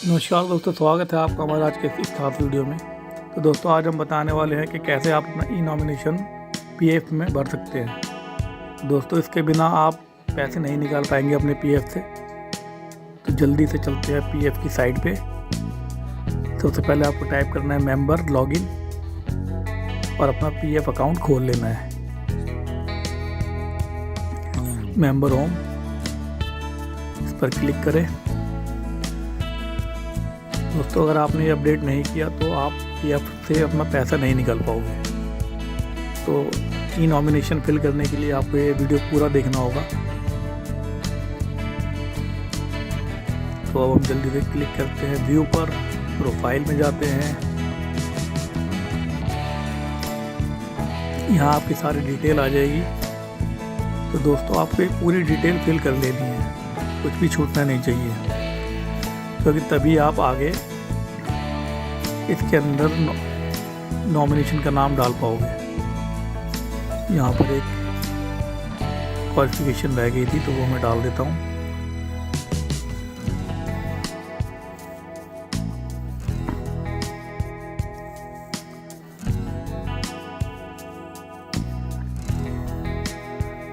नमस्कार दोस्तों, स्वागत है आपका हमारे आज के इस खास वीडियो में। तो दोस्तों, आज हम बताने वाले हैं कि कैसे आप अपना ई नॉमिनेशन पीएफ में भर सकते हैं। दोस्तों, इसके बिना आप पैसे नहीं निकाल पाएंगे अपने पीएफ से। तो जल्दी से चलते हैं पीएफ की साइट पे। सबसे पहले आपको टाइप करना है मेंबर लॉगिन और अपना पीएफ अकाउंट खोल लेना है। मेंबर होम, इस पर क्लिक करें। दोस्तों, अगर आपने ये अपडेट नहीं किया तो आप पीएफ से अपना पैसा नहीं निकाल पाओगे। तो ई नॉमिनेशन फिल करने के लिए आपको ये वीडियो पूरा देखना होगा। तो अब हम जल्दी से क्लिक करते हैं व्यू पर, प्रोफाइल में जाते हैं। यहाँ आपकी सारी डिटेल आ जाएगी। तो दोस्तों, आपको एक पूरी डिटेल फिल कर लेनी है, कुछ भी छूटना नहीं चाहिए, क्योंकि तभी आप आगे इसके अंदर नॉमिनेशन का नाम डाल पाओगे। यहाँ पर एक क्वालिफिकेशन रह गई थी, तो वो मैं डाल देता हूँ।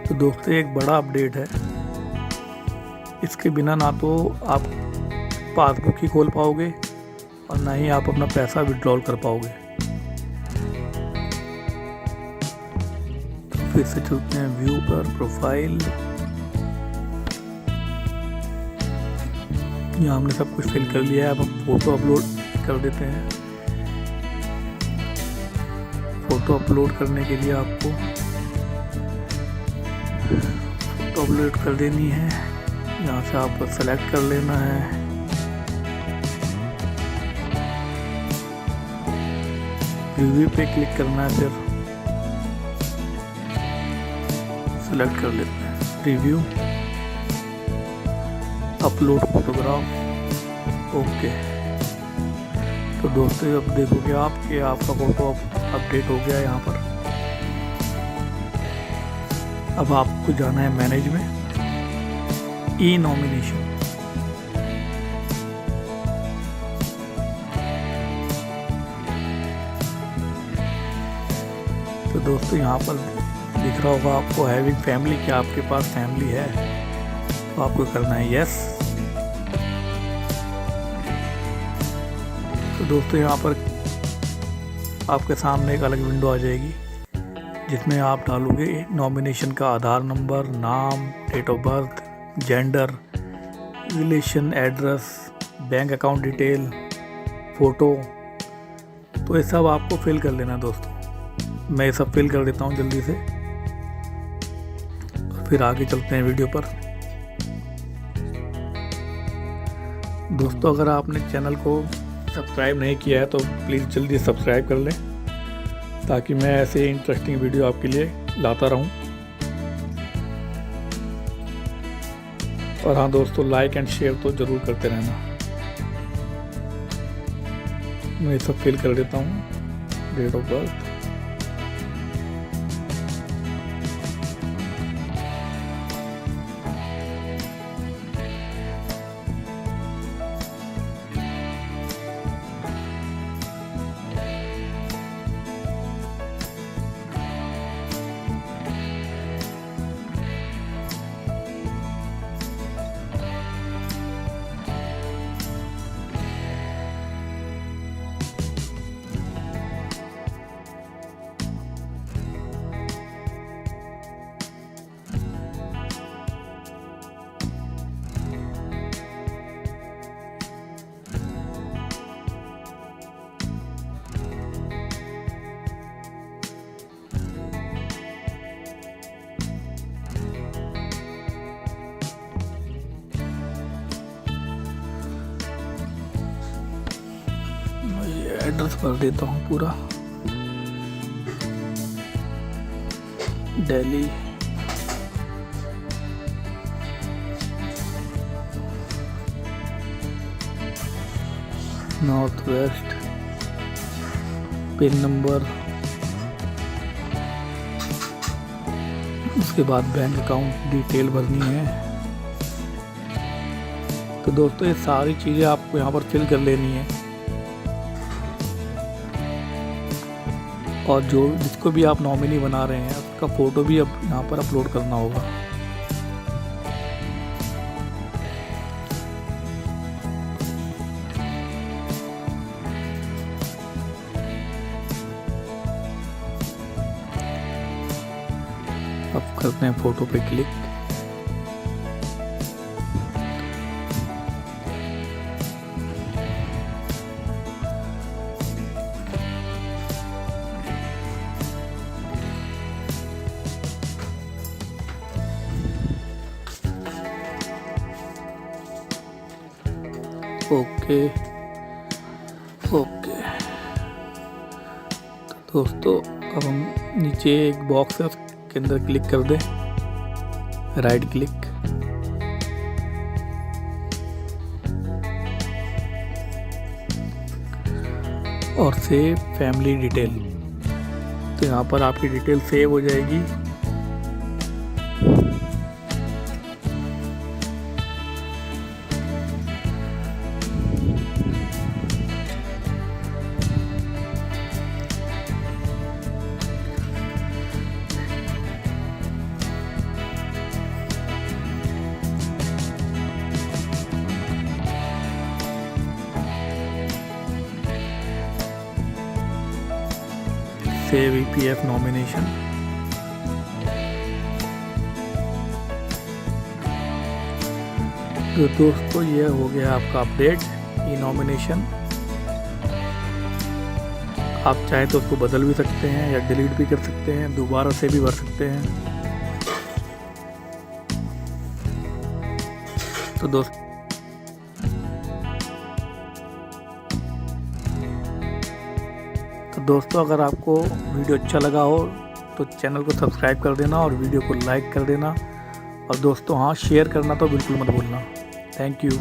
तो दोस्तों, एक बड़ा अपडेट है। इसके बिना ना तो आप पासबुक ही खोल पाओगे और ना ही आप अपना पैसा विड्रॉल कर पाओगे। तो फिर से चलते हैं व्यू पर, प्रोफाइल। यहाँ हमने सब कुछ फिल कर लिया है। अब हम फोटो अपलोड कर देते हैं। फोटो अपलोड करने के लिए आपको फोटो अपलोड कर देनी है। यहाँ से आपको सेलेक्ट कर लेना है। रिव्यू पे क्लिक करना है, फिर सेलेक्ट कर लेते हैं रिव्यू, अपलोड फोटोग्राफ। ओके। तो दोस्तों, अब देखोगे आप कि आपका फोटो अपडेट हो गया यहाँ पर। अब आपको जाना है मैनेज में, ई नॉमिनेशन। तो दोस्तों, यहाँ पर दिख रहा होगा आपको हैविंग फैमिली, क्या आपके पास फैमिली है। तो आपको करना है यस। तो दोस्तों, यहाँ पर आपके सामने एक अलग विंडो आ जाएगी, जिसमें आप डालोगे नॉमिनेशन का आधार नंबर, नाम, date of birth, gender, relation, address, bank account detail, photo. तो ये सब आपको फिल कर लेना दोस्तों। मैं ये सब फिल कर देता हूँ जल्दी से, फिर आगे चलते हैं वीडियो पर। दोस्तों, अगर आपने चैनल को सब्सक्राइब नहीं किया है तो प्लीज़ जल्दी सब्सक्राइब कर लें, ताकि मैं ऐसे इंटरेस्टिंग वीडियो आपके लिए लाता रहूं। और हाँ दोस्तों, लाइक एंड शेयर तो ज़रूर करते रहना। मैं ये सब फिल कर देता हूँ। डेट ऑफ बर्थ, एड्रेस भर देता हूँ पूरा। Delhi, north west, pin number, उसके बाद बैंक अकाउंट डिटेल भरनी है। तो दोस्तों ये सारी चीज़ें आपको यहाँ पर फिल कर लेनी है, और जो जिसको भी आप नॉमिनी बना रहे हैं उसका फ़ोटो भी अब यहाँ पर अपलोड करना होगा। अब करते हैं फ़ोटो पे क्लिक। Okay okay. तो दोस्तों अब हम नीचे एक बॉक्स है उसके अंदर क्लिक कर दें, राइट क्लिक, और सेव फैमिली डिटेल। तो यहाँ पर आपकी डिटेल सेव हो जाएगी। Save EPF nomination. तो दोस्तों ये हो गया आपका अपडेट ई नॉमिनेशन। आप चाहे तो उसको बदल भी सकते हैं या डिलीट भी कर सकते हैं, दोबारा से भी भर सकते हैं। तो दोस्तों अगर आपको वीडियो अच्छा लगा हो तो चैनल को सब्सक्राइब कर देना और वीडियो को लाइक कर देना, और दोस्तों हाँ शेयर करना तो बिल्कुल मत भूलना। Thank you.